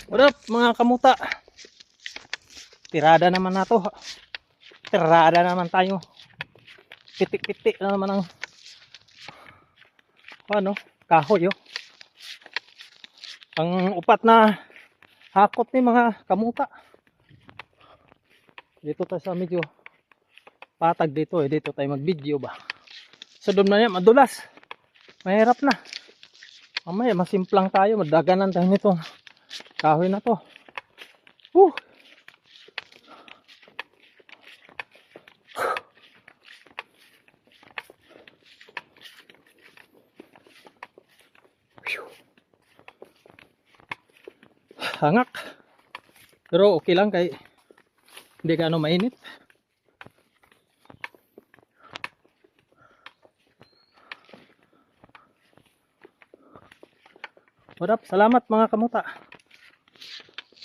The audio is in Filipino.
What up mga kamuta? Tirada naman na to. Tirada naman tayo. Pitik-pitik na naman ang kahoy. Ang upat na hakot ni mga kamuta. Dito tayo sa medyo patag dito eh. Dito tayo mag-video ba. Sa doon na yan, madulas. Mahirap na. Mamaya masimplang tayo. Madaganan tayo nito. Kahoy na to. Hangak. Pero okay lang kay hindi gaano mainit. What up? Salamat mga kamuta.